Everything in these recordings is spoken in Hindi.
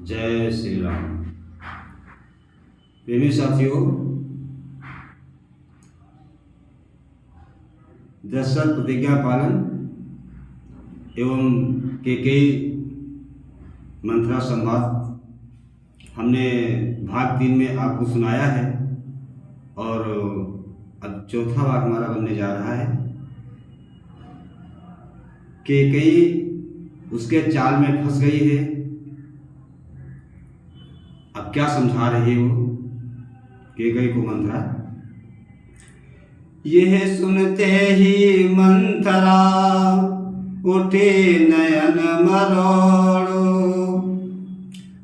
जय श्री राम। प्रेमी साथियों, दशरथ प्रतिज्ञा पालन एवं केकई मंत्रा संवाद हमने भाग 3 में आपको सुनाया है और अब चौथा भाग हमारा बनने जा रहा है। केकई उसके चाल में फंस गई है। अब क्या समझा रही है वो केकई को मंथरा? यह सुनते ही मंथरा उठे नयन मरोड़ो,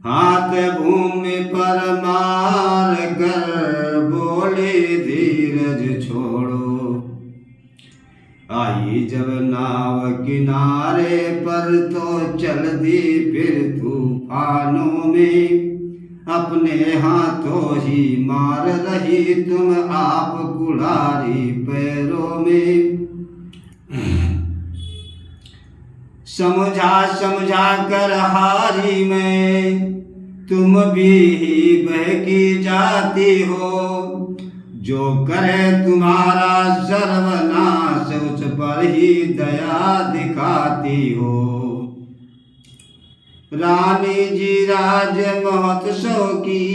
हाथ भूमि पर मार कर बोले धीरज छोड़ो। आई जब नाव किनारे पर तो चल दी फिर तूफानों में, अपने हाथों ही मार रही तुम आप कुल्हाड़ी पैरों में। समझा समझा कर हारी मैं, तुम भी ही बहकी जाती हो। जो करे तुम्हारा सर्वनाश उस पर ही दया दिखाती हो। रानी जी राज महोत्सव की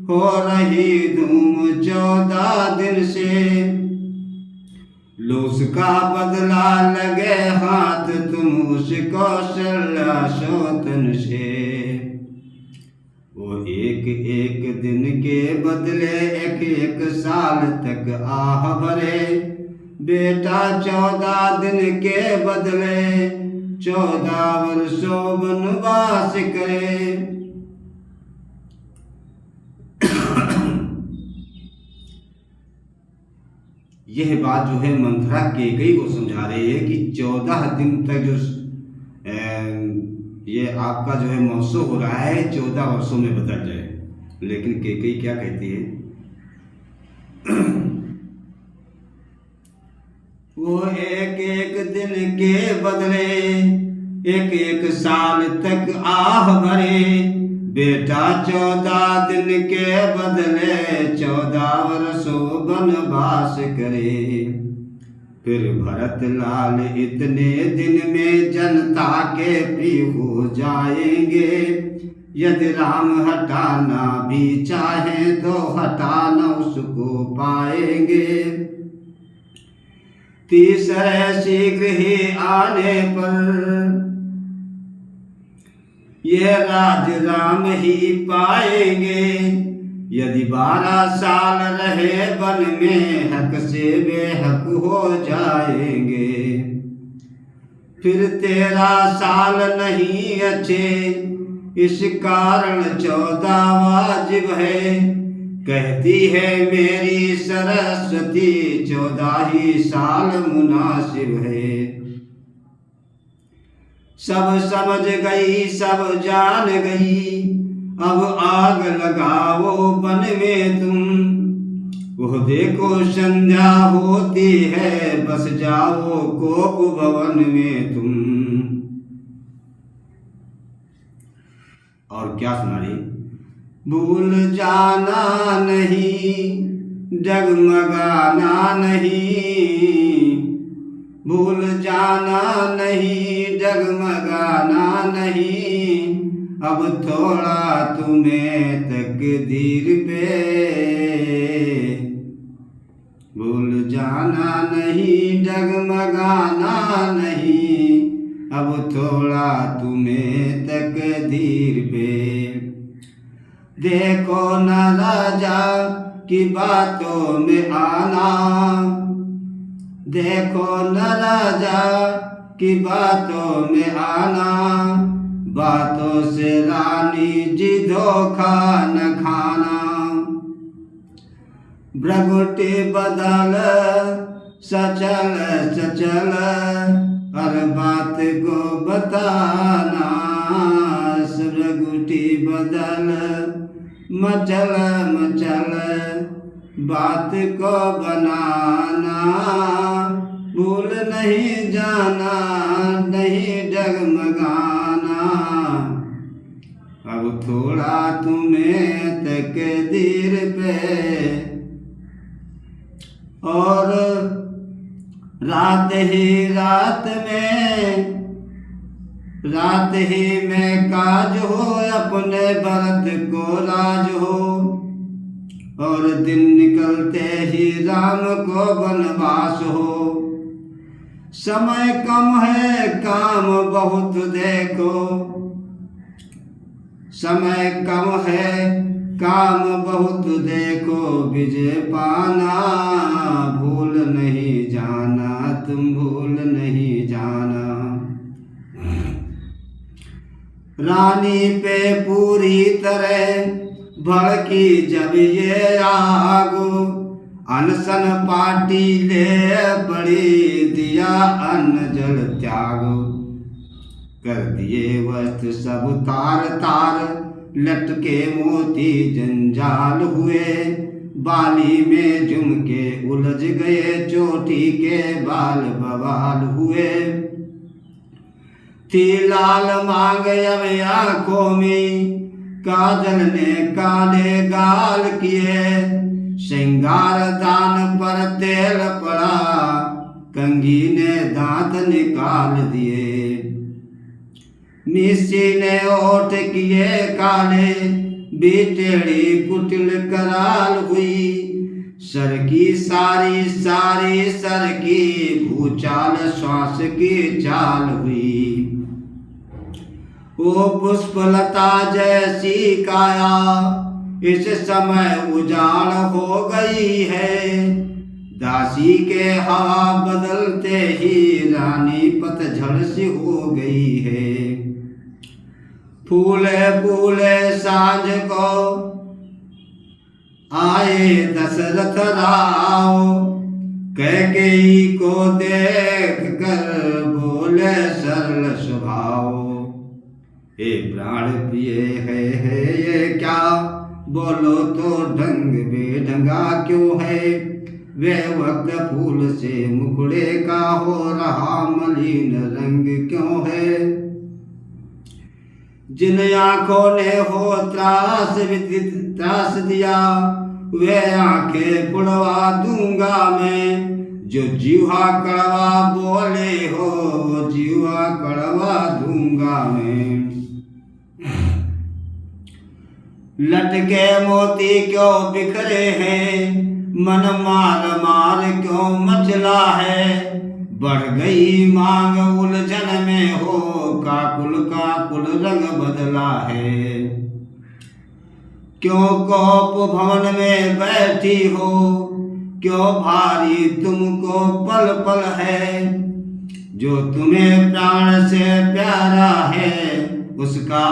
हो रही धूम 14 दिन से, लो उसका बदला लगे हाथ तुम उस कौशल्या शोतन से। वो एक एक दिन के बदले एक एक साल तक आह भरे, बेटा 14 दिन के बदले 14 वर्षों वनवास करे। यह बात जो है मंथरा केकई को समझा रही है कि 14 दिन तक जो ये आपका जो है महोत्सव हो रहा है 14 वर्षों में बदल जाए। लेकिन केकई क्या कहती है? वो एक एक दिन के बदले एक एक साल तक आह भरे, बेटा 14 दिन के बदले 14 वर्षों वनवास करे। फिर भरत लाल इतने दिन में जनता के प्रिय हो जाएंगे। यदि राम हटाना भी चाहे तो हटाना उसको पाएंगे। तीसरे शीघ्र ही आने पर यह राज राम ही पाएंगे। यदि 12 साल रहे वन में हक से बेहक हो जाएंगे। फिर 13 साल नहीं अच्छे, इस कारण 14 वाजिब है। कहती है मेरी सरस्वती 14 ही साल मुनासिब है। सब समझ गई सब जान गई, अब आग लगाओ वन में तुम। वो देखो संध्या होती है, बस जाओ कोप भवन में तुम। और क्या सुना रही? भूल जाना नहीं, डगमगाना नहीं। भूल जाना नहीं, डगमगाना नहीं। अब थोड़ा तुम्हें तकदीर पे, भूल जाना नहीं, डगमगाना नहीं। अब थोड़ा तुम्हें तकदीर पे। देखो न राजा की बातों में आना, देखो न राजा की बातों में आना। बातों से रानी जी धोखा न खाना। भ्रगुटी बदल सचल सचल, हर बात को बताना। भ्रगुटी बदल मचल मचल, बात को बनाना। भूल नहीं जाना नहीं डगमगाना। अब छोड़ा तुम्हें तकदीर पे, और रात ही में काज हो, अपने भरत को राज हो, और दिन निकलते ही राम को वनवास हो। समय कम है काम बहुत देखो, समय कम है काम बहुत देखो, विजय पाना भूल नहीं जाना, तुम भूल नहीं जाना। रानी पे पूरी तरह भड़की जब ये आग, अनशन पार्टी ले पड़ी, दिया अन्न जल त्याग। कर दिए वस्त्र सब तार तार, लटके मोती जंजाल हुए, बाली में झुमके उलझ गए, चोटी के बाल बवाल हुए। थी लाल मांग अब आंखों में, काजल ने काले गाल किए, श्रृंगार दान पर तेल पड़ा, कंघी ने दांत निकाल दिए। मिस्सी ने ओठ किए काले, बेटेड़ी कुटिल कराल हुई, सर की सारी सर की, भूचाल श्वास की चाल हुई। वो पुष्पलता जैसी काया इस समय उजाड़ हो गई है, दासी के हवा बदलते ही रानी पतझड़ सी हो गई है। फूले फूले सांझ को आए दशरथ राव, कैकेयी को देख कर बोले सरल स्वभाव। हे प्राण प्रिय है ये क्या, बोलो तो ढंग बेढंगा क्यों है, वे वक्त फूल से मुखड़े का हो रहा मलिन रंग क्यों है। जिन आंखों ने हो त्रास दिया, वे आंखें पुड़वा दूंगा मैं, जो जीवा कड़वा बोले हो, जीवा कड़वा दूंगा मैं। लटके मोती क्यों बिखरे हैं, मन मार मार क्यों मचला है, बढ़ गई मांग उलझन में हो, काकुल रंग बदला है। क्यों कोप भवन में बैठी हो, क्यों भारी तुमको पल पल है, जो तुम्हें प्राण से प्यारा है, उसका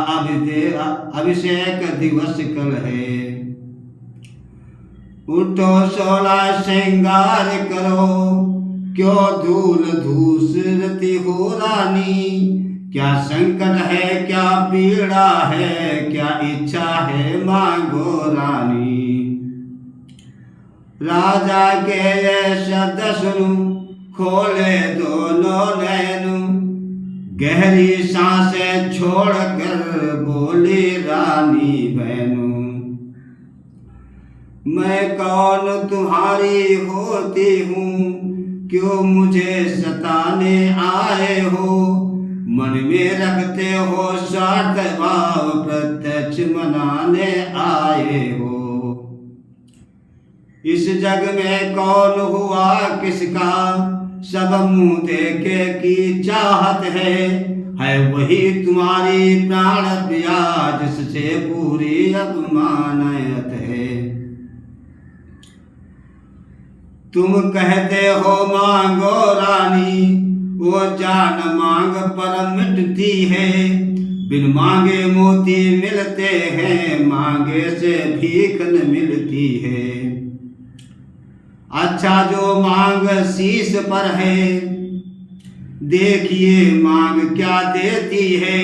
अभिषेक दिवस कल है। उठो सोला श्रृंगार करो, क्यों धूल धूसरती हो रानी, क्या संकट है क्या पीड़ा है, क्या इच्छा है मांगो रानी। राजा के ये शब्द सुनो, खोले दोनों नैन, गहरी सांसें छोड़कर बोली रानी बहनों। मैं कौन तुम्हारी होती हूँ, क्यों मुझे सताने आए हो, मन में रखते हो स्वार्थ भाव, प्रत्यक्ष मनाने आए हो। इस जग में कौन हुआ किसका, सब मुंह देखे की चाहत है वही तुम्हारी प्राण प्रिया, जिससे पूरी अपमानयत है। तुम कहते हो मांगो रानी, वो जान मांग पर मिटती है, बिन मांगे मोती मिलते हैं, मांगे से भीख न मिलती है। अच्छा जो मांग शीश पर है, देखिए मांग क्या देती है,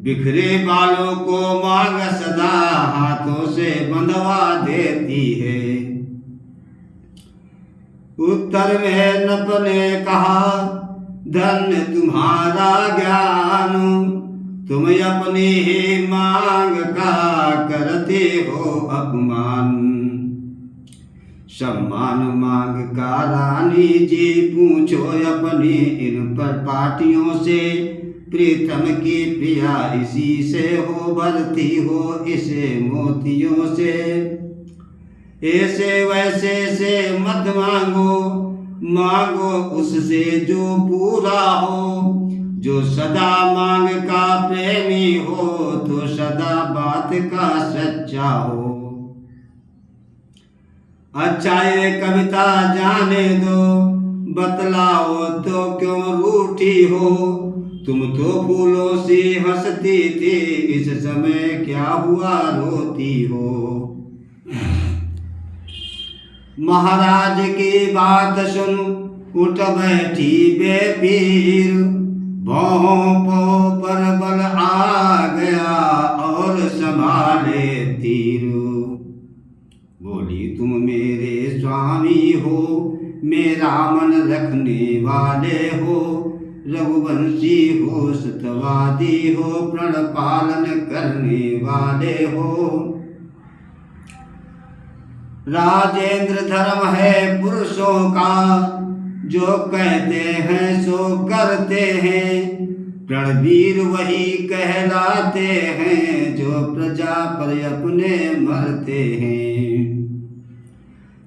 बिखरे बालों को मांग सदा हाथों से बंधवा देती है। उत्तर में नप ने कहा, धन्य तुम्हारा ज्ञान, तुम अपने ही मांग का करते हो अपमान। सम्मान मांग का रानी जी पूछो अपनी इन पर पाटियों से। प्रीतम की प्रिया इसी से हो, भरती हो इसे मोतियों से। ऐसे वैसे से मत मांगो, मांगो उससे जो पूरा हो। जो सदा मांग का प्रेमी हो, तो सदा बात का सच्चा हो। अच्छा ये कविता जाने दो, बतलाओ तो क्यों रूठी हो। तुम तो फूलों से हंसती थी, इस समय क्या हुआ रोती हो। महाराज की बात सुन उठ बैठी बेपीर। भौहों पर बल आ गया और संभाले तीर। बोली तुम मेरे स्वामी हो, मेरा मन रखने वाले हो। रघुवंशी हो, सत्यवादी हो, प्रण पालन करने वाले हो। राजेंद्र धर्म है पुरुषों का, जो कहते हैं सो करते हैं। रणवीर वही कहलाते हैं, जो प्रजा पर अपने मरते हैं।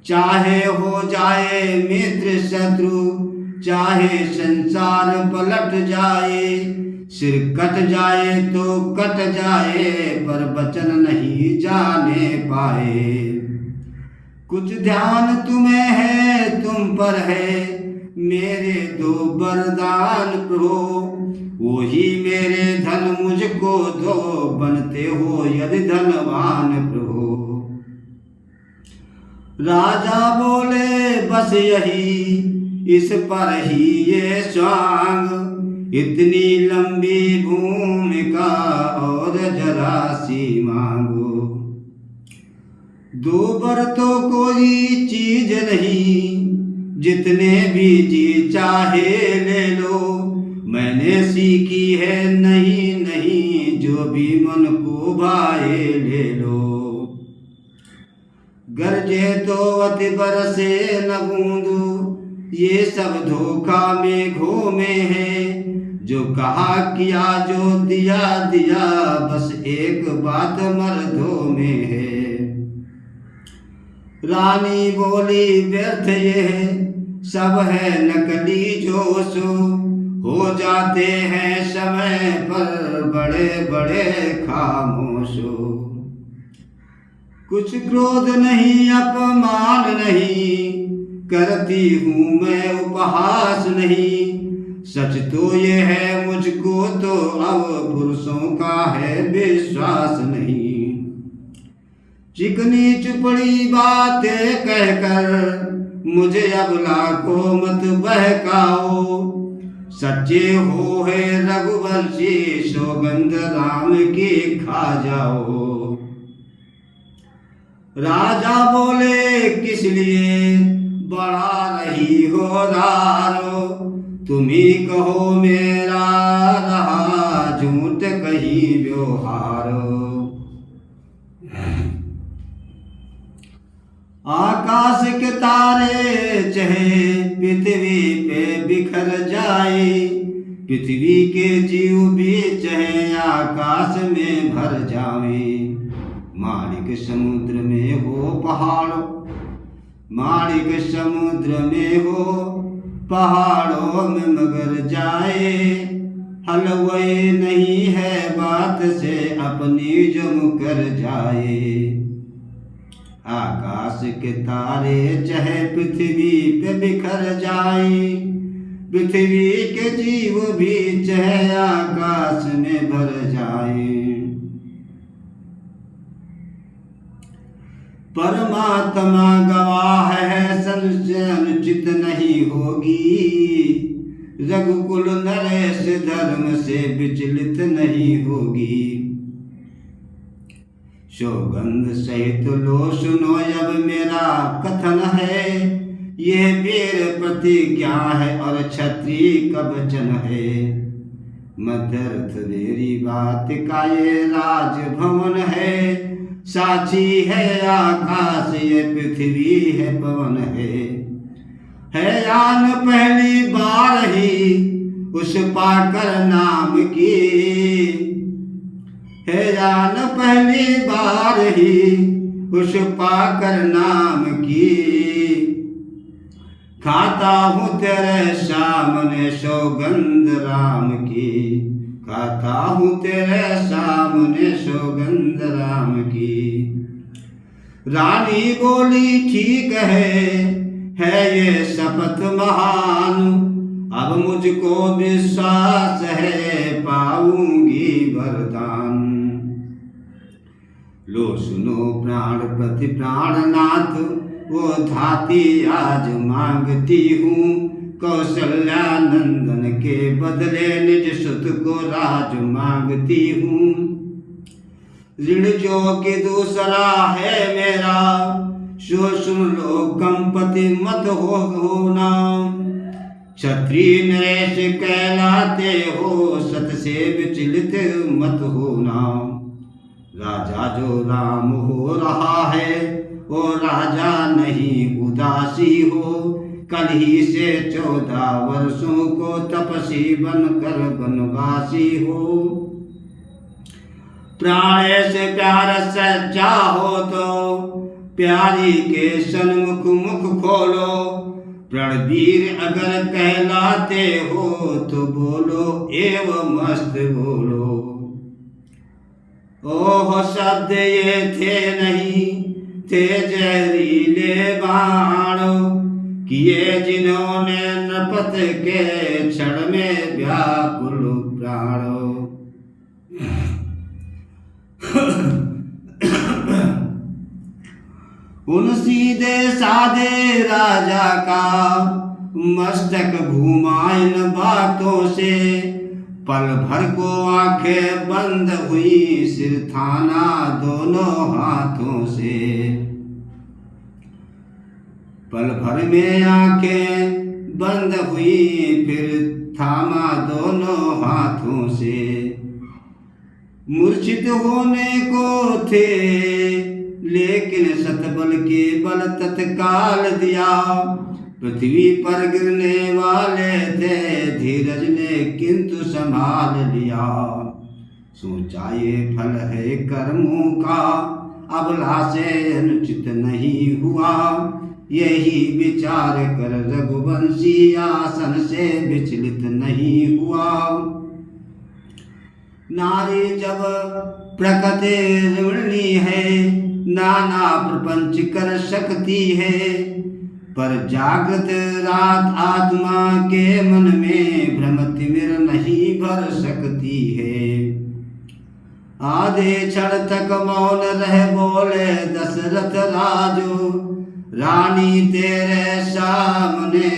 चाहे हो जाए मित्र शत्रु, चाहे संसार पलट जाए। सिर कट जाए तो कट जाए, पर वचन नहीं जाने पाए। कुछ ध्यान तुम्हें है तुम पर है, मेरे दो वरदान प्रभु। वो ही मेरे धन मुझको दो, बनते हो यदि धनवान प्रभु। राजा बोले बस यही, इस पर ही ये स्वांग। इतनी लंबी भूमिका और जरा सी मांगो। दो बर तो कोई चीज नहीं, जितने भी जी चाहे ले लो। मैंने सीखी है नहीं नहीं, जो भी मन को भाए ले लो। गरजे तो अति बरसे न बूंद, ये सब धोखा मेघों में है। जो कहा किया जो दिया दिया, बस एक बात मर्दों में है। रानी बोली व्यर्थ ये सब है नकली जोश। हो जाते हैं समय पर बड़े बड़े खामोश। कुछ क्रोध नहीं अपमान नहीं, करती हूँ मैं उपहास नहीं। सच तो ये है मुझको तो अब पुरुषों का है विश्वास नहीं। चिकनी चुपड़ी बातें कहकर मुझे अबला को मत बहकाओ। सच्चे हो है रघुवंशी, सौगंध राम की खा जाओ। राजा बोले किस लिए बढ़ा रही हो रारो। तुम ही कहो मेरा रहा झूठ कहीं व्यवहारो। आकाश के तारे चाहे पृथ्वी पे बिखर जाए। पृथ्वी के जीव भी चाहे आकाश में भर जाए। मालिक समुद्र में हो पहाड़ों, मालिक समुद्र में हो पहाड़ों में मगर जाए। हलवे नहीं है बात से अपनी जो मुकर जाए। आकाश के तारे चाहे पृथ्वी पे बिखर जाए। पृथ्वी के जीव भी चाहे आकाश में भर जाए। परमात्मा गवाह है संशय अनुचित नहीं होगी। रघुकुल नरेश धर्म से विचलित नहीं होगी। सौगंध सहित लो सुनो अब मेरा कथन है। यह वीर प्रतिज्ञा है और क्षत्रिय कवचन है। मध्यर्थ मेरी बात का ये राजभवन है, साक्षी है आकाश ये पृथ्वी है पवन है यान पहली बार ही उस पाकर नाम की, है यान पहली बार ही उस पाकर नाम की। खाता हूँ तेरे सामने सौगंध राम की, खाता हूँ तेरे सामने सौगंध राम की। रानी बोली ठीक है ये शपथ महान, अब मुझको विश्वास है पाऊंगी वरदान। लो सुनो प्राणपति प्राणनाथ, वो धाती आज मांगती हूँ, कौशल्या नंदन के बदले निज सुत को राज मांगती हूँ। ऋण जो कि दूसरा है मेरा, सो सुन लो कंपति मत होना। क्षत्रिय नरेश कहलाते हो, सत से विचलित मत होना। राजा जो राम हो रहा है, वो राजा नहीं उदासी हो, कल ही से 14 वर्षों को तपसी बनकर वनवासी हो। प्राण से प्यार सच्चा हो तो प्यारी के सन्मुख मुख खोलो, प्रणवीर अगर कहलाते हो तो बोलो एवं मस्त बोलो। ओह शब्द ये थे नहीं थे जहरीले बाण, किए जिन्होंने नपत के क्षण में व्याकुल प्राण। उन सीधे साधे राजा का मस्तक घुमाइन बातों से, पल भर को आंखें बंद हुई सिर थाना दोनों हाथों से। पल भर में आंखें बंद हुई फिर थामा दोनों हाथों से। मूर्छित होने को थे लेकिन सतबल के बल तत्काल दिया, पृथ्वी पर गिरने वाले थे धीरज ने किंतु संभाल लिया। सोचा ये फल है कर्मों का, अबला से अनुचित नहीं हुआ, यही विचार कर रघुवंशी आसन से विचलित नहीं हुआ। नारी जब प्रकृति ऋणी है, नाना प्रपंच कर सकती है, पर जागृत रात आत्मा के मन में भ्रम तिमिर नहीं भर सकती है। आधे क्षण तक मौन रह बोले दशरथ राजो, रानी तेरे सामने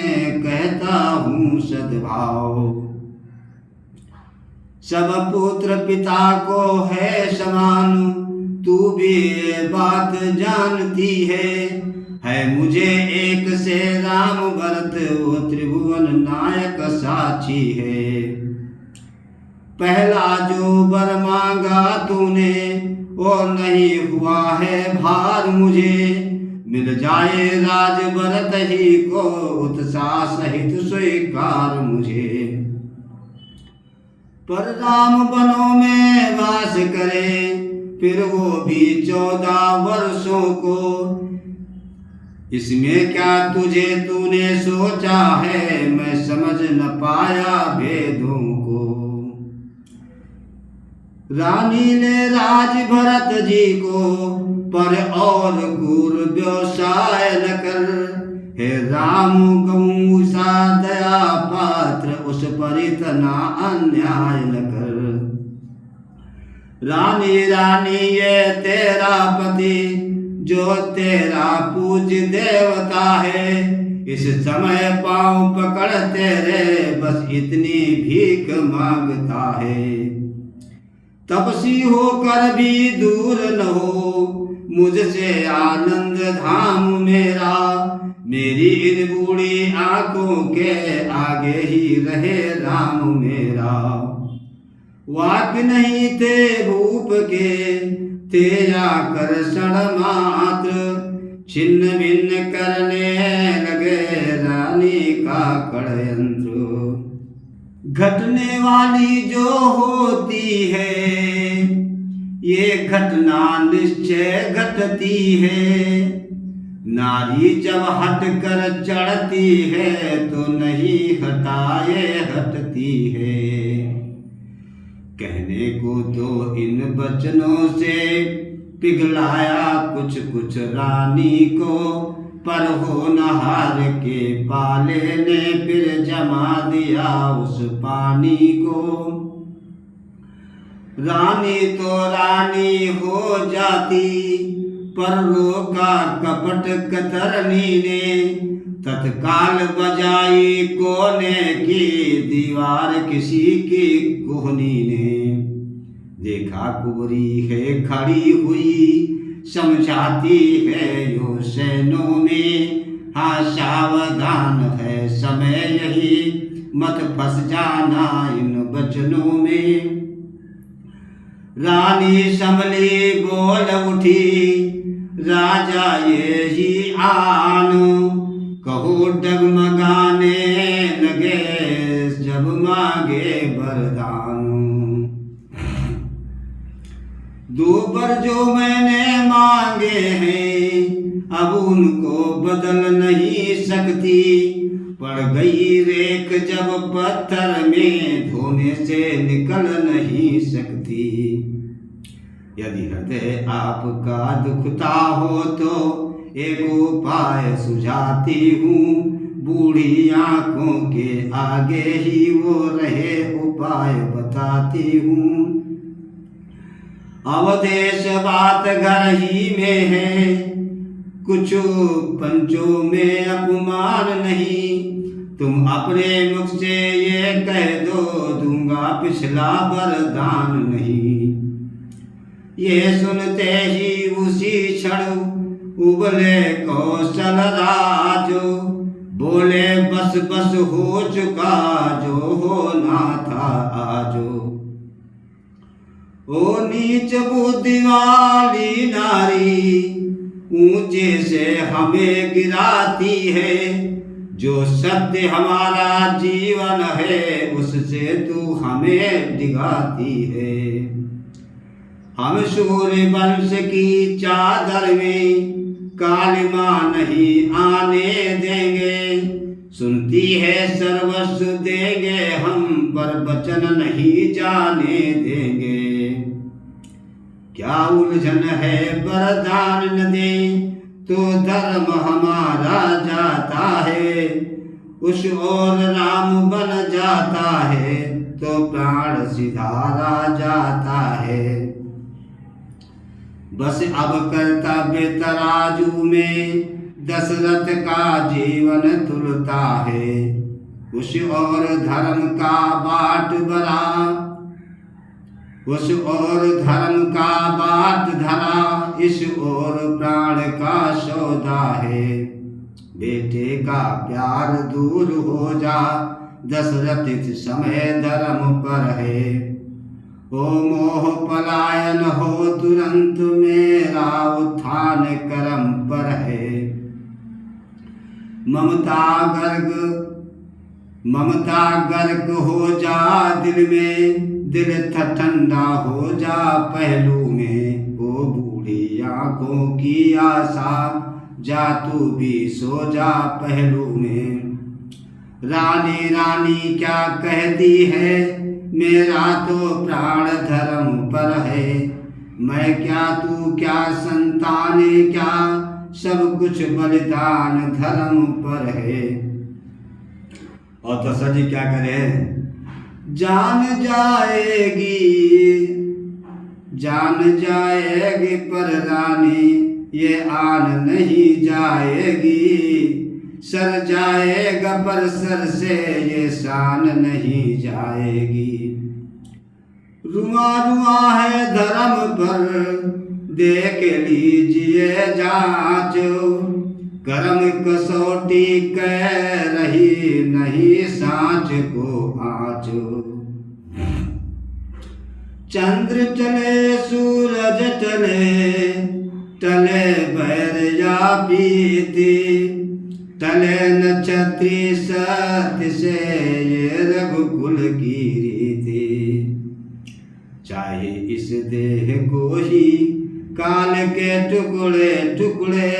कहता हूँ सद्भाव। सब पुत्र पिता को है समान, तू भी ये बात जानती है मुझे एक से राम भरत वो त्रिभुवन नायक साक्षी है। पहला जो वर मांगा तूने वो नहीं हुआ है भार मुझे, मिल जाए राज भरत ही को उत्साह सहित स्वीकार मुझे। पर राम वनों में वास करे फिर वो भी 14 वर्षों को, इसमें क्या तुझे तूने सोचा है मैं समझ न पाया भेदों को। रानी ने राज भरत जी को पर और क्रूर व्यवसाय न कर, हे राम गऊ सा दया पात्र उस पर इतना अन्याय न कर। रानी रानी ये तेरा पति जो तेरा पूज्य देवता है, इस समय पांव पकड़ तेरे बस इतनी भीख मांगता है। तपसी होकर भी दूर न हो मुझसे आनंद धाम मेरा, मेरी इन बूढ़ी आंखों के आगे ही रहे राम मेरा। वाक नहीं थे भूप के, थे आकर्षण मात्र, छिन्न भिन्न करने लगे रानी का षड्यंत्र। घटने वाली जो होती है ये घटना निश्चय घटती है, नारी जब हट कर चढ़ती है तो नहीं हटाए हटती है। कहने को तो इन वचनों से पिघलाया कुछ कुछ रानी को, पर होनहार के पाले ने फिर जमा दिया उस पानी को। रानी तो रानी हो जाती, पर रोका कपट कतरनी ने, तत्काल बजाई कोने की दीवार किसी की कोहनी ने। देखा कुंवरी है खड़ी हुई, समझाती है यो सैनों में, हाँ सावधान है समय यही, मत फंस जाना इन वचनों में। रानी संभली बोल उठी, राजा ये ही आन, कहो डगमगाने लगे जब मांगे वरदान। दो बर जो मैंने मांगे हैं, अब उनको बदल नहीं सकती, पड़ गई रेख जब पत्थर में, धोने से निकल नहीं सकती। यदि हृदय आपका दुखता हो तो एक उपाय सुझाती हूँ, बूढ़ी आंखों के आगे ही वो रहे उपाय बताती हूँ। अवदेश बात घर ही में है, कुछ पंचों में अपमान नहीं, तुम अपने मुख से ये कह दो दूंगा पिछला वरदान नहीं। ये सुनते ही उसी क्षण उबले कौशल राजो, बोले बस बस हो चुका जो होना था आजो। ओ नीच बुद्धि वाली नारी, ऊंचे से हमें गिराती है, जो सत्य हमारा जीवन है उससे तू हमें डिगाती है। हम सूर्य वंश की चादर में कालिमा नहीं आने देंगे, सुनती है सर्वस्व देंगे हम, पर वचन नहीं जाने देंगे। क्या उलझन है वरदान न दे तो धर्म हमारा जाता है, उस ओर राम बन जाता है तो प्राण सिधारा जाता है। बस अब कर्तव्य तराजू में दशरथ का जीवन तुलता है, उस ओर धर्म का बाट बरा, उस ओर धर्म का बाट धरा, इस ओर प्राण का सौदा है। बेटे का प्यार दूर हो जा, दशरथ इस समय धर्म पर है। ओ मोह पलायन हो तुरंत, मेरा उत्थान कर्म पर है। ममता गर्क हो जा दिल में, दिल ठंडा हो जा पहलू में। ओ बूढ़ी आंखों की आशा, जा तू भी सो जा पहलू में। रानी रानी क्या कहती है, मेरा तो प्राण धर्म पर है। मैं क्या तू क्या संताने क्या, सब कुछ बलिदान धर्म पर है। और दशरथ जी क्या करे, जान जाएगी पर रानी ये आन नहीं जाएगी। सर जाएगा पर सर से ये शान नहीं जाएगी। रुआ रुआ है धर्म पर देख लीजिए जांचो, कर्म कसौटी कह रही नहीं सांच को आँचो। चंद्र चले सूरज टले, टले बैर या प्रीति, टले नक्षत्री सत्य से ये रघुकुल की रीति। चाहे इस देह को ही काल के टुकड़े टुकड़े,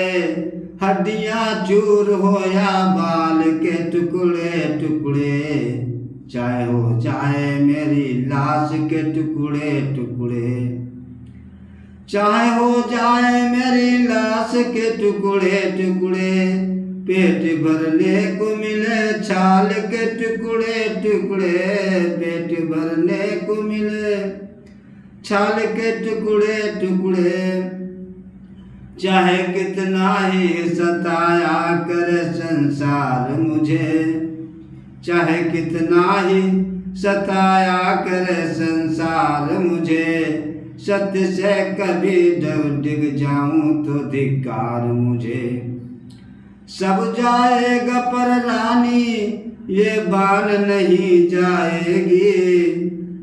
हड्डियां चूर हो या बाल के टुकड़े टुकड़े, चाहे हो जाए मेरी लाश के टुकड़े टुकड़े, चाहे हो जाए मेरी लाश के टुकड़े टुकड़े, पेट भरने को मिले छाल के टुकड़े टुकड़े, पेट भरने को मिले छाल के टुकड़े टुकड़े। चाहे कितना ही सताया करे संसार मुझे, चाहे कितना ही सताया करे संसार मुझे, सत्य से कभी डिग जाऊं तो धिक्कार मुझे। सब जाएगा पर रानी ये बान नहीं जाएगी,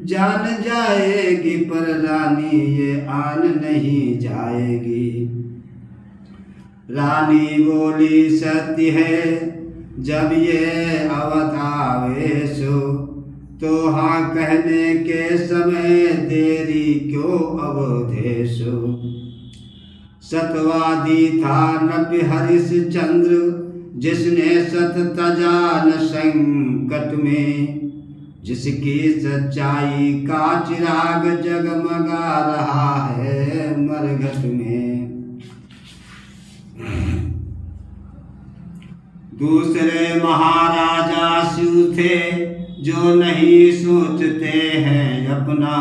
जान जाएगी पर रानी ये आन नहीं जाएगी। रानी बोली सत्य है जब ये अवध आवेशो, तो हाँ कहने के समय देरी क्यों अवधेशो। सतवादी था नृहरिश चंद्र, जिसने सत तजा न संकट में, जिसकी सच्चाई का चिराग जगमगा रहा है मरघट में। दूसरे महाराजा शिव थे जो नहीं सोचते हैं अपना,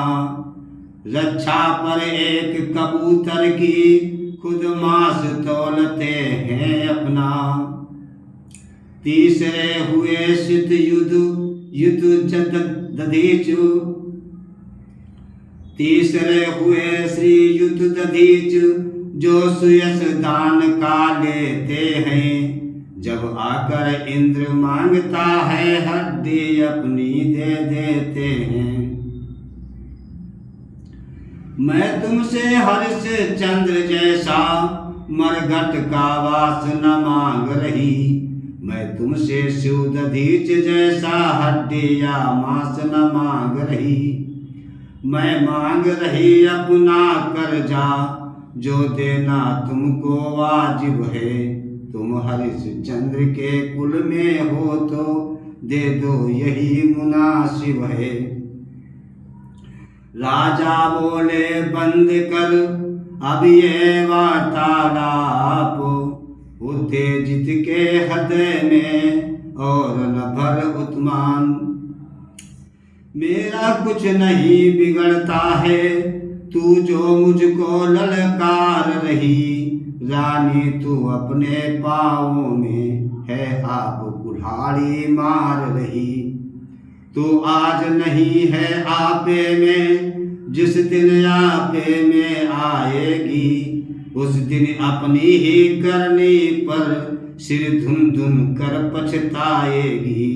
रक्षा पर एक कबूतर की खुद मांस तौलते हैं अपना। तीसरे हुए शीत युद्ध दधीचु, तीसरे हुए श्री युद्ध दधीचु, जो सुयश दान का लेते हैं। जब आकर इंद्र मांगता है हड्डी अपनी दे देते हैं। मैं तुमसे हर्ष चंद्र जैसा मरघट का वास न मांग रही, मैं तुमसे शिव दधीच जैसा हड्डी या मांस न मांग रही। मैं मांग रही अपना कर्जा, जो देना तुमको वाजिब है। तुम हरिश्चंद्र के कुल में हो तो दे दो यही मुनासिब है। राजा बोले बंद कर अब ये वार्तालाप, उत्तेजित के हृदय में और न भर उत्मान। मेरा कुछ नहीं बिगड़ता है, तू जो मुझको ललकार रही। रानी तू अपने पाँवों में है आप कुल्हाड़ी मार रही। तू आज नहीं है आपे में, जिस दिन आपे में आएगी, उस दिन अपनी ही करनी पर सिर धुन धुन कर पछताएगी।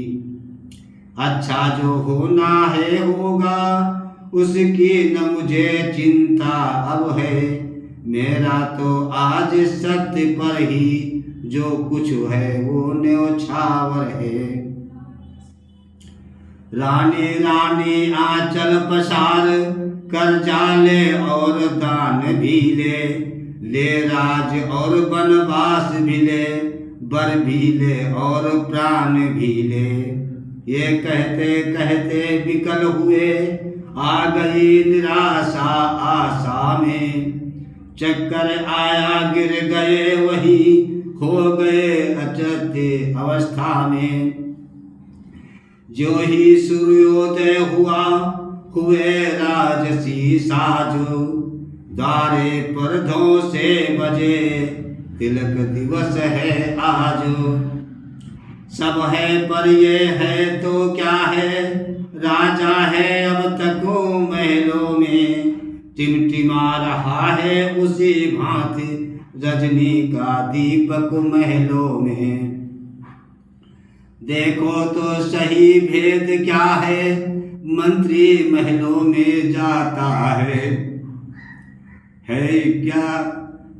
अच्छा जो होना है होगा, उसकी न मुझे चिंता अब है। मेरा तो आज सत्य पर ही जो कुछ है वो न्योछावर है। रानी रानी आंचल पसार कर जाले और दान भी ले, ले राज और बनवास भी ले, बर भी ले और प्राण भी ले। ये कहते कहते विकल हुए, आ गई निराशा आशा में। चक्कर आया गिर गए वही, हो गए अचरते अवस्था में। जो ही सूर्योदय हुआ, हुए राजसी साजो। द्वारे पर धो से बजे, तिलक दिवस है आजो। सब है पर ये है तो क्या है, राजा है अब तक महलों में। टिमटिमा रहा है उसी भांति रजनी का दीपक महलों में। देखो तो सही भेद क्या है, मंत्री महलों में जाता है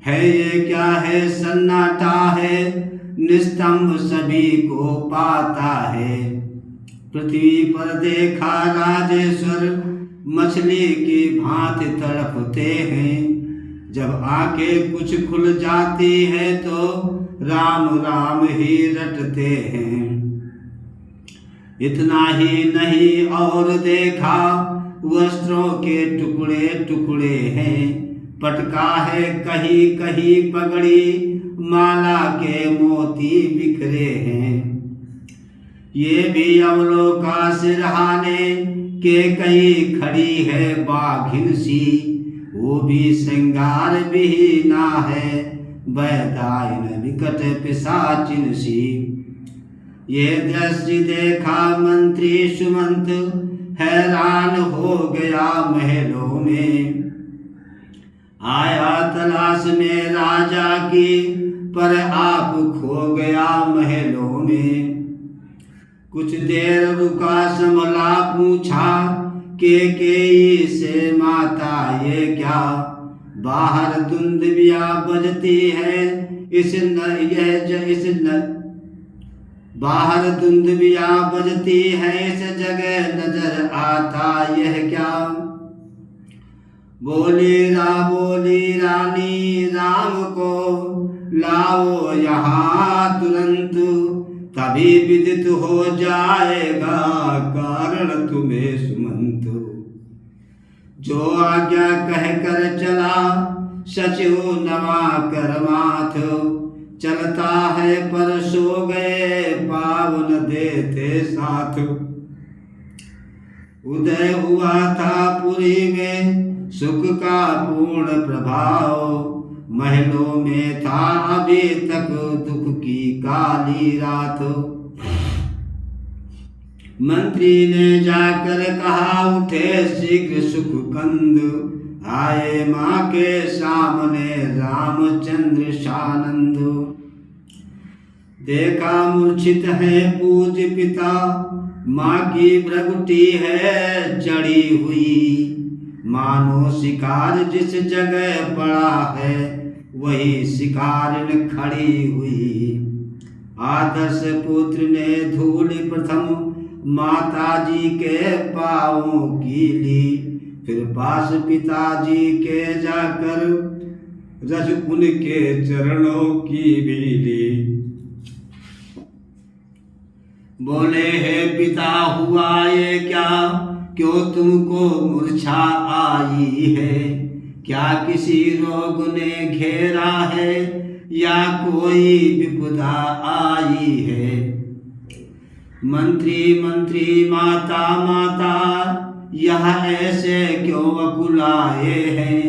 ये क्या है सन्नाटा है, निस्तंभ सभी को पाता है। पृथ्वी पर देखा राजेश्वर, मछली की भांति तड़पते हैं। जब आंखें कुछ खुल जाती है तो राम राम ही रटते हैं। इतना ही नहीं और देखा, वस्त्रों के टुकड़े टुकड़े हैं। पटका है कहीं कहीं पगड़ी, माला के मोती बिखरे हैं। ये भी अवलोका सिरहाने के कई खड़ी है बाघिन सी, वो भी श्रृंगार विहीना है, बैदाइन विकट पिशाचिन सी। ये दृश्य देखा मंत्री सुमंत, हैरान हो गया महलों में। आया तलाश में राजा की, पर आप खो गया महलों में। कुछ देर रुका संभला, पूछा केकेयी से माता ये क्या। बाहर दुंदुभिया बजती है, बाहर दुंदुभिया बजती है, इस जगह नजर आता यह क्या। बोली रानी राम को लाओ यहाँ तुरंत, तभी विदित हो जाएगा कारण तुम्हें सुमंत। जो आज्ञा कहकर चला सचिव नवा कर माथ, चलता है पर सो गए पावन देते साथ। उदय हुआ था पुरी में सुख का पूर्ण प्रभाव, महलों में था अभी तक दुख की काली रात। मंत्री ने जाकर कहा उठे शीघ्र सुख कंद, आए माँ के सामने रामचंद्र सानंद। देखा मूर्छित है पूज पिता, माँ की भ्रगुटी है चढ़ी हुई। मानो शिकार जिस जगह पड़ा है, वही शिकारिन खड़ी हुई। आदर्श पुत्र ने धूल प्रथम माताजी के पाँवों की ली, फिर पास पिताजी के जाकर रज उनके चरणों की भी ली। बोले हे पिता हुआ ये क्या, क्यों तुमको मूर्छा आई है। क्या किसी रोग ने घेरा है, या कोई विपदा आई है। मंत्री माता यह ऐसे क्यों अकुलाए हैं।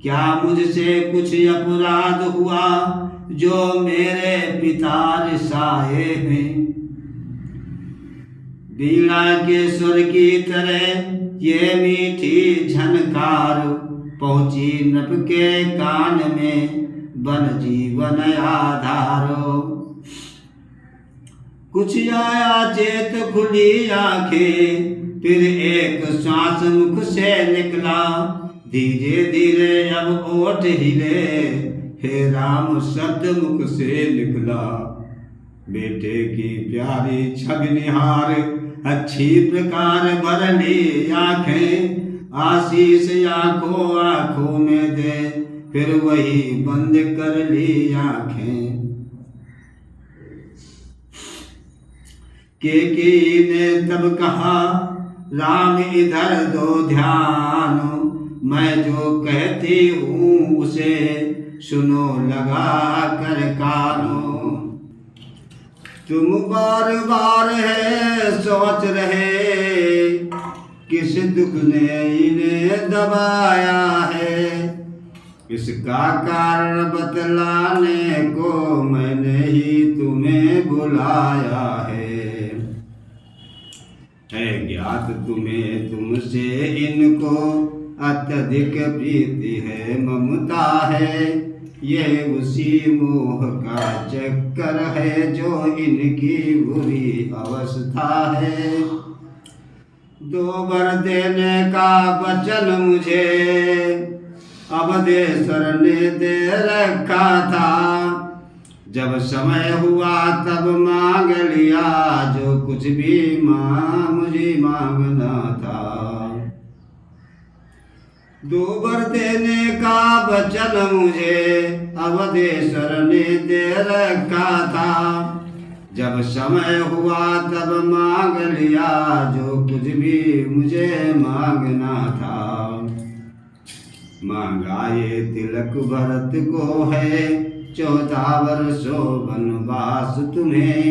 क्या मुझसे कुछ अपराध हुआ, जो मेरे पिता रिसाए हैं। वीणा के स्वर की तरह ये मीठी झनकार, पहुंची नभ के कान में बन जीवन आधारो। कुछ आया चेत खुली आंखें, फिर एक श्वास मुख से निकला। धीरे धीरे अब ओठ हिले, हे राम शब्द मुख से निकला। बेटे की प्यारी छवि निहार, अच्छी प्रकार भर ली आंखें। आशीष आंखों में दे, फिर वही बंद कर ली आंखें। केकी ने तब कहा राम इधर दो ध्यान, मैं जो कहती हूँ उसे सुनो लगा कर कानो। तुम बार बार है सोच रहे, किस दुख ने इन्हें दबाया है। इसका कारण बतलाने को मैंने ही तुम्हें बुलाया है। ज्ञात तुम्हें तुमसे इनको अत्यधिक प्रीति है, ममता है। यह उसी मोह का चक्कर है, जो इनकी बुरी अवस्था है। दो वर देने का वचन मुझे अवधेश्वर ने दे रखा था। जब समय हुआ तब मांग लिया जो कुछ भी मुझे मांगना था। दो वर देने का वचन मुझे अवधेश्वर ने दे रखा था। जब समय हुआ तब मांग लिया जो कुछ भी मुझे मांगना था। मांगा ये तिलक भरत को है 14 वर्षों वनवास तुम्हें।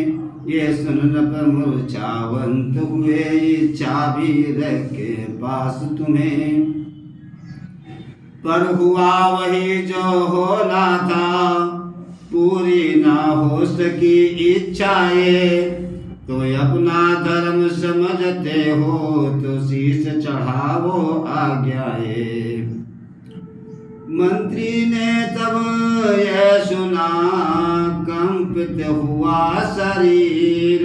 ये सुन नभ मूर्छावंत हुए इच्छा भी रखे पास तुम्हें। पर हुआ वही जो होना था, पूरी ना हो सकी इच्छाएं। तो अपना धर्म समझते हो तो शीश चढ़ावो आज्ञाएं। मंत्री ने तब यह सुना कंपित हुआ शरीर।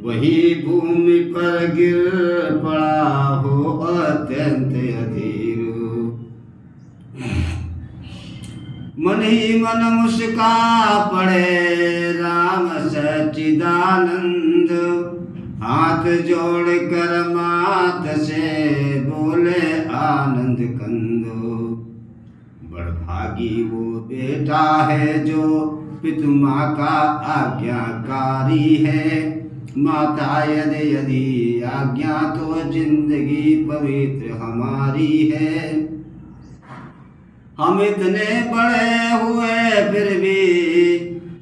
वही भूमि पर गिर पड़ा हो अत्यंत अधीर। मन ही मन मुस्का पड़े राम सच्चिदानंद। हाथ जोड़ कर मात से बोले आनंद कंदो। बड़भागी वो बेटा है जो पितु माँ का आज्ञाकारी है। माता यदि आज्ञा तो जिंदगी पवित्र हमारी है। हम इतने बड़े हुए फिर भी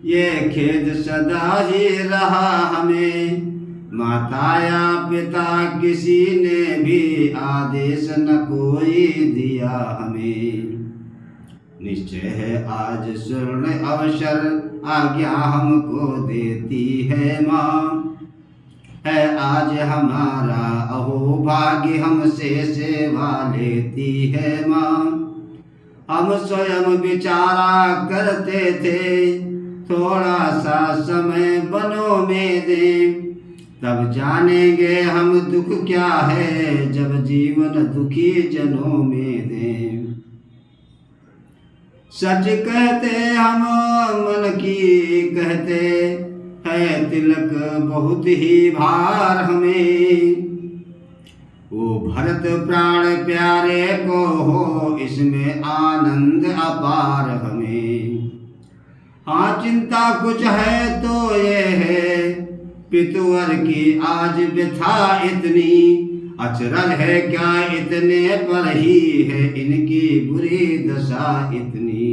ये खेद सदा ही रहा हमें। माता या पिता किसी ने भी आदेश न कोई दिया हमें। निश्चय है आज स्वर्ण अवसर आज्ञा हमको देती है माँ। है आज हमारा अहो भाग्य हमसे सेवा लेती है माँ। हम स्वयं विचारा करते थे थोड़ा सा समय बनों में दे। तब जानेंगे हम दुख क्या है जब जीवन दुखी जनों में दे। सच कहते हम मन की कहते है तिलक बहुत ही भार हमें। वो भरत प्राण प्यारे को हो इसमें आनंद अपार हमें। हाँ चिंता कुछ है तो ये है पितुवर की आज व्यथा इतनी। अचरज है क्या इतने पर ही है इनकी बुरी दशा इतनी।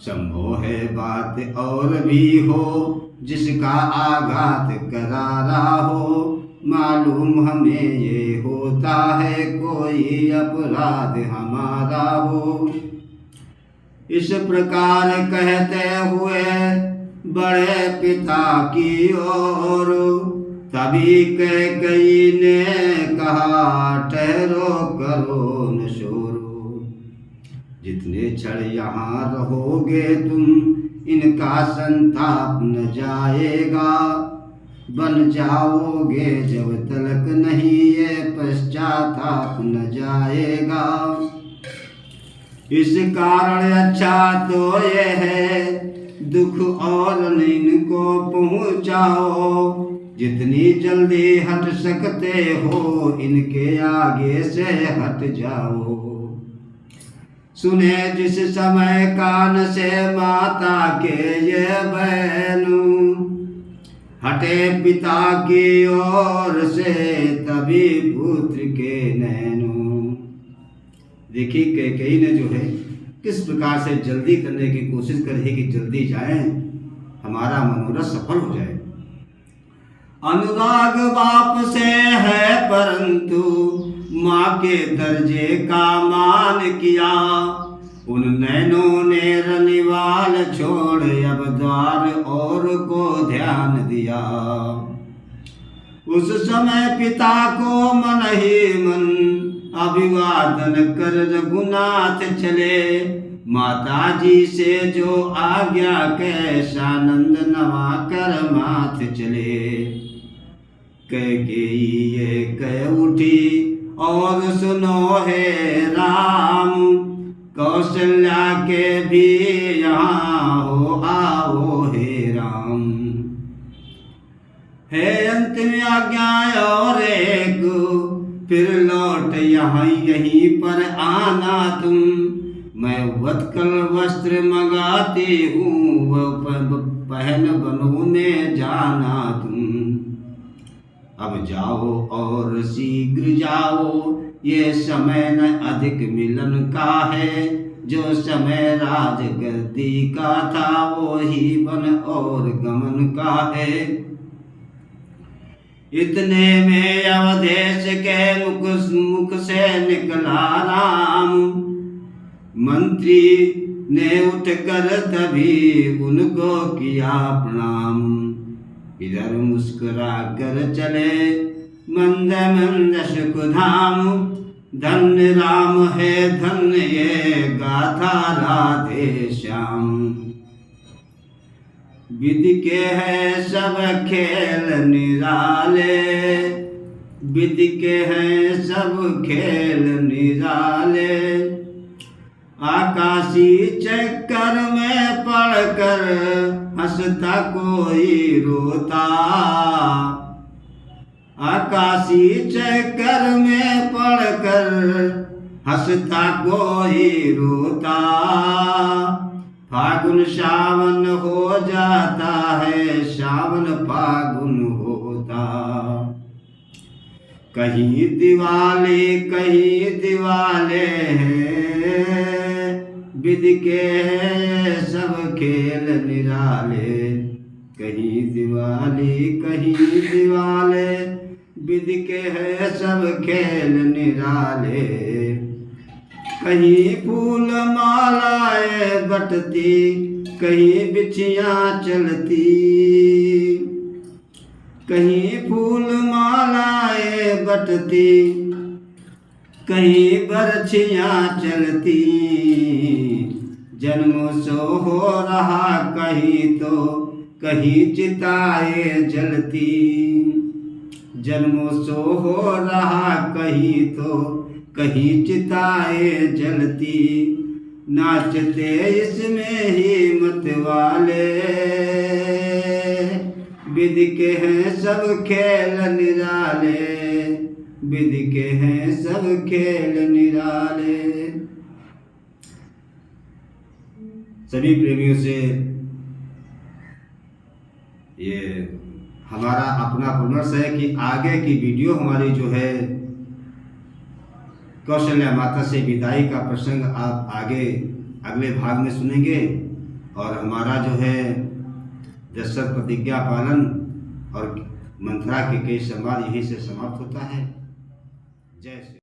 संभव है बात और भी हो जिसका आघात करारा हो। मालूम हमें ये होता है कोई अपराध हमारा हो। इस प्रकार कहते हुए बड़े पिता की ओर तभी कैकेयी ने कहा ठहरो करो न शोरो। जितने क्षण यहाँ रहोगे तुम इनका संताप न जाएगा। बन जाओगे जब तलक नहीं ये पश्चाताप न जाएगा। इस कारण अच्छा तो ये है दुख और इनको पहुँचाओ। जितनी जल्दी हट सकते हो इनके आगे से हट जाओ। सुने जिस समय कान से माता के ये बहनू। हटे पिता की ओर से तभी पुत्र के नैनो। देखिए कैकेयी ने जो है किस प्रकार से जल्दी करने की कोशिश कर रही कि जल्दी जाएं हमारा मनोरथ सफल हो जाए। अनुराग बाप से है परंतु माँ के दर्जे का मान किया। उन नैनों ने रनिवाल छोड़ अब द्वार और को ध्यान दिया। उस समय पिता को मन ही मन अभिवादन कर रघुनाथ चले। माता जी से जो आज्ञा कैसा नंद नवा कर माथ चले। कैकेयी ये कह उठी और सुनो हे राम, कौशल्या के भी यहाँ हो आओ हे राम। है अंतिम आज्ञा और एक, फिर लौट यहाँ यहीं पर आना तुम। मैं वत्कल वस्त्र मंगाती हूँ, वह पहन बनों में जाना तुम। अब जाओ और शीघ्र जाओ, ये समय न अधिक मिलन का है। जो समय राजगद्दी का था, वो ही वन और गमन का है। इतने में अवधेश के मुख से निकला राम। मंत्री ने उठकर तभी उनको किया प्रणाम। इधर मुस्कुरा कर चले मंद मंद सुख धाम। धन्य राम है धन्य ये गाथा राधे श्याम। विधि के है सब खेल निराले, विधि के है सब खेल निराले। आकाशी चक्कर में पड़कर हंसता कोई रोता। आकाशी चक्कर में पड़कर हंसता कोई रोता। फागुन सावन हो जाता है, सावन फागुन होता। कहीं दिवाली कहीं दिवाले हैं, विधि के सब खेल निराले। कहीं दिवाली कहीं दिवाले, विधि के है सब खेल निराले। कहीं फूल मालाएं बटती, कहीं बिछियाँ चलती। कहीं फूल मालाएं बटती, कहीं बरछियाँ चलती। जन्मों सो हो रहा कहीं तो कहीं चिताएं जलती। जन्मों सो हो रहा कहीं तो कहीं चिताएं जलती। नाचते इसमें ही मत वाले, विधि के हैं सब खेल निराले। विधि के हैं सब खेल निराले। सभी प्रेमियों से ये हमारा अपना परामर्श है कि आगे की वीडियो हमारी जो है कौशल्या माता से विदाई का प्रसंग आप आगे अगले भाग में सुनेंगे। और हमारा जो है दशरथ प्रतिज्ञा पालन और मंथरा के कई संवाद यहीं से समाप्त होता है। जय श्री